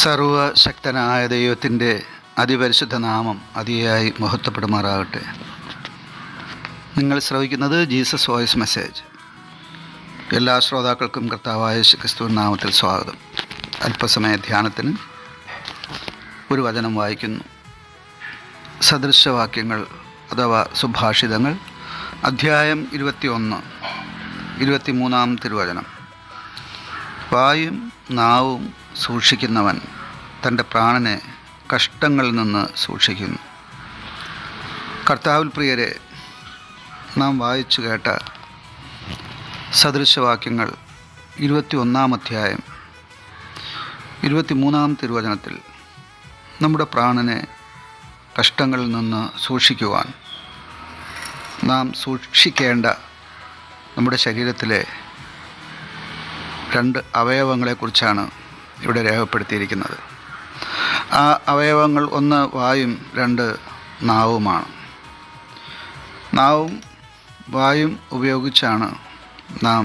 സർവശക്തനായ ദൈവത്തിൻ്റെ അതിപരിശുദ്ധ നാമം അതിയായി മഹത്വപ്പെടുമാറാകട്ടെ. നിങ്ങൾ ശ്രവിക്കുന്നത് ജീസസ് വോയിസ് മെസ്സേജ്. എല്ലാ ശ്രോതാക്കൾക്കും കർത്താവായ യേശുക്രിസ്തുവിൻ നാമത്തിൽ സ്വാഗതം. അല്പസമയ ധ്യാനത്തിന് ഒരു വചനം വായിക്കുന്നു. സദൃശവാക്യങ്ങൾ അഥവാ സുഭാഷിതങ്ങൾ, അധ്യായം 21, 23 തിരുവചനം. വായും നാവും സൂക്ഷിക്കുന്നവൻ തൻ്റെ പ്രാണനെ കഷ്ടങ്ങളിൽ നിന്ന് സൂക്ഷിക്കുന്നു. കർത്താവിൽ പ്രിയരെ, നാം വായിച്ചു കേട്ട സദൃശവാക്യങ്ങൾ 21 അധ്യായം 23 തിരുവചനത്തിൽ നമ്മുടെ പ്രാണനെ കഷ്ടങ്ങളിൽ നിന്ന് സൂക്ഷിക്കുവാൻ നാം സൂക്ഷിക്കേണ്ട നമ്മുടെ ശരീരത്തിലെ 2 അവയവങ്ങളെക്കുറിച്ചാണ് ഇവിടെ രേഖപ്പെടുത്തിയിരിക്കുന്നത്. ആ അവയവങ്ങൾ 1 വായും 2 നാവുമാണ്. നാവും വായും ഉപയോഗിച്ചാണ് നാം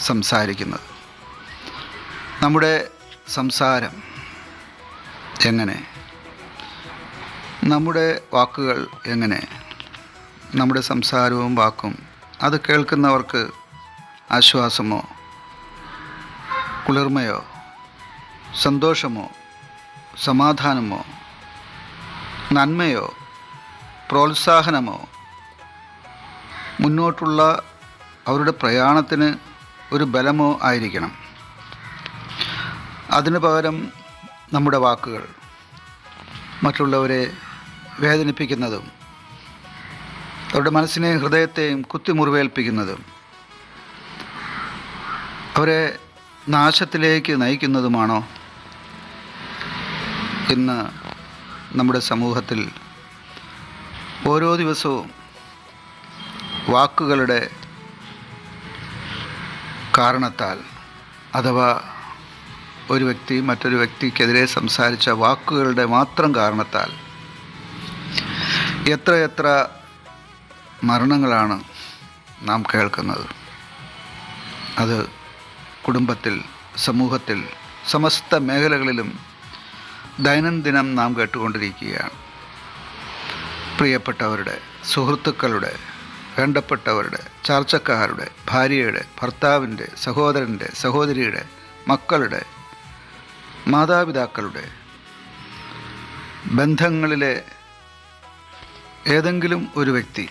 സംസാരിക്കുന്നത്. നമ്മുടെ സംസാരം എങ്ങനെ, നമ്മുടെ വാക്കുകൾ എങ്ങനെ, നമ്മുടെ സംസാരവും വാക്കും അത് കേൾക്കുന്നവർക്ക് ആശ്വാസമോ കുളിർമയോ സന്തോഷമോ സമാധാനമോ നന്മയോ പ്രോത്സാഹനമോ മുന്നോട്ടുള്ള അവരുടെ പ്രയാണത്തിന് ഒരു ബലമോ ആയിരിക്കണം. അതിനു പകരം നമ്മുടെ വാക്കുകൾ മറ്റുള്ളവരെ വേദനിപ്പിക്കുന്നതും അവരുടെ മനസ്സിനെയും ഹൃദയത്തെയും കുത്തിമുറിവേൽപ്പിക്കുന്നതും അവരെ നാശത്തിലേക്ക് നയിക്കുന്നതുമാണോ? ഇന്ന് നമ്മുടെ സമൂഹത്തിൽ ഓരോ ദിവസവും വാക്കുകളുടെ കാരണത്താൽ, അഥവാ ഒരു വ്യക്തി മറ്റൊരു വ്യക്തിക്കെതിരെ സംസാരിച്ച വാക്കുകളുടെ മാത്രം കാരണത്താൽ എത്രയെത്ര മരണങ്ങളാണ് നാം കേൾക്കുന്നത്. അത് കുടുംബത്തിൽ, സമൂഹത്തിൽ, സമസ്ത മേഖലകളിലും ദൈനംദിനം നാം കേട്ടുകൊണ്ടിരിക്കുകയാണ്. പ്രിയപ്പെട്ടവരുടെ, സുഹൃത്തുക്കളുടെ, വേണ്ടപ്പെട്ടവരുടെ, ചാർച്ചക്കാരുടെ, ഭാര്യയുടെ, ഭർത്താവിൻ്റെ, സഹോദരൻ്റെ, സഹോദരിയുടെ, മക്കളുടെ, മാതാപിതാക്കളുടെ, ബന്ധങ്ങളിലെ ഏതെങ്കിലും ഒരു വ്യക്തി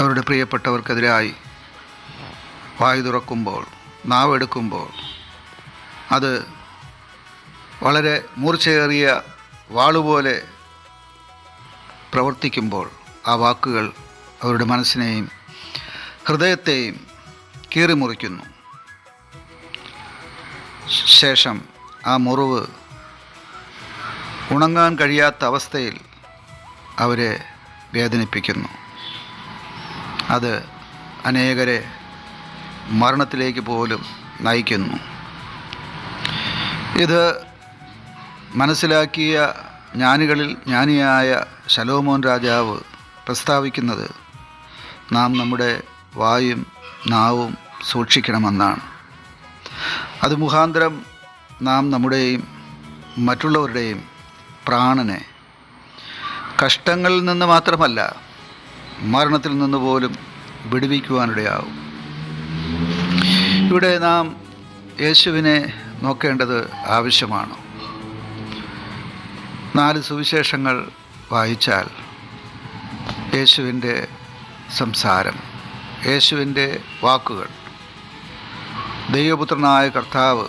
അവരുടെ പ്രിയപ്പെട്ടവർക്കെതിരായി വായു തുറക്കുമ്പോൾ, നാവെടുക്കുമ്പോൾ, അത് വളരെ മൂർച്ചയേറിയ വാളുപോലെ പ്രവർത്തിക്കുമ്പോൾ ആ വാക്കുകൾ അവരുടെ മനസ്സിനെയും ഹൃദയത്തെയും കീറിമുറിക്കുന്നു. ശേഷം ആ മുറിവ് ഉണങ്ങാൻ കഴിയാത്ത അവസ്ഥയിൽ അവരെ വേദനിപ്പിക്കുന്നു. അത് അനേകരെ മരണത്തിലേക്ക് പോലും നയിക്കുന്നു. ഇത് മനസ്സിലാക്കിയ ജ്ഞാനികളിൽ ജ്ഞാനിയായ ശലോമോൻ രാജാവ് പ്രസ്താവിക്കുന്നത് നാം നമ്മുടെ വായും നാവും സൂക്ഷിക്കണമെന്നാണ്. അത് മുഖാന്തരം നാം നമ്മുടെയും മറ്റുള്ളവരുടെയും പ്രാണനെ കഷ്ടങ്ങളിൽ നിന്ന് മാത്രമല്ല മരണത്തിൽ നിന്ന് പോലും വിടുവിക്കുവാനിടയാവും. ഇവിടെ നാം യേശുവിനെ നോക്കേണ്ടത് ആവശ്യമാണ്. 4 സുവിശേഷങ്ങൾ വായിച്ചാൽ യേശുവിൻ്റെ സംസാരം, യേശുവിൻ്റെ വാക്കുകൾ, ദൈവപുത്രനായ കർത്താവ്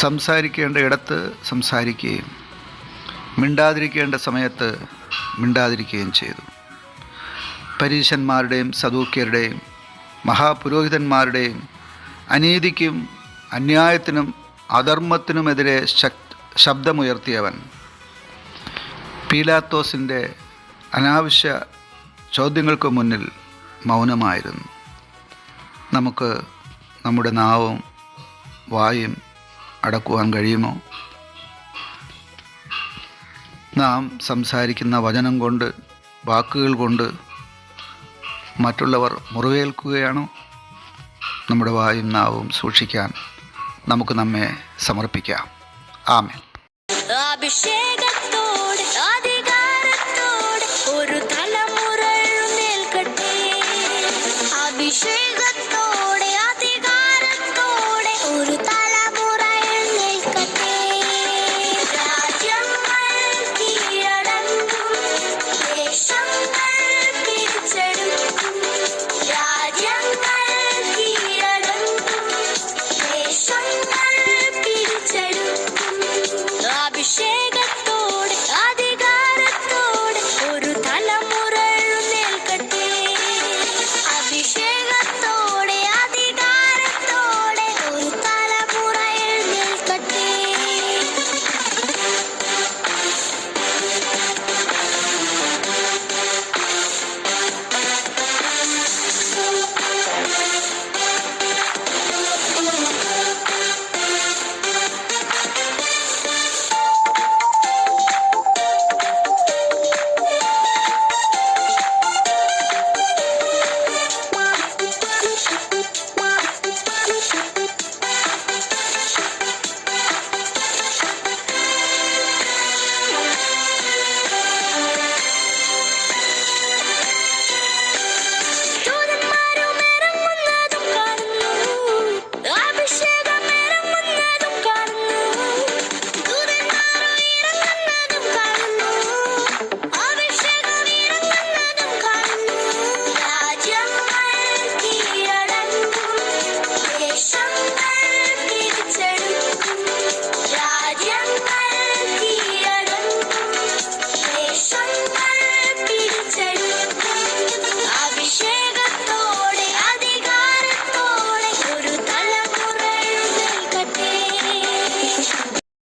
സംസാരിക്കേണ്ട ഇടത്ത് സംസാരിക്കുകയും മിണ്ടാതിരിക്കേണ്ട സമയത്ത് മിണ്ടാതിരിക്കുകയും ചെയ്തു. പരീശന്മാരുടെയും സദൂക്യരുടെയും മഹാപുരോഹിതന്മാരുടെയും അനീതിക്കും അന്യായത്തിനും അധർമ്മത്തിനുമെതിരെ ശബ്ദമുയർത്തിയവൻ പീലാത്തോസിൻ്റെ അനാവശ്യ ചോദ്യങ്ങൾക്ക് മുന്നിൽ മൗനമായിരുന്നു. നമുക്ക് നമ്മുടെ നാവും വായും അടക്കുവാൻ കഴിയുമോ? നാം സംസാരിക്കുന്ന വചനം കൊണ്ട്, വാക്കുകൾ കൊണ്ട് മറ്റുള്ളവർ മുറിവേൽക്കുകയാണോ? നമ്മുടെ വായും നാവും സൂക്ഷിക്കാൻ നമുക്ക് നമ്മെ സമർപ്പിക്കാം. ആമേൻ. അഭിഷേക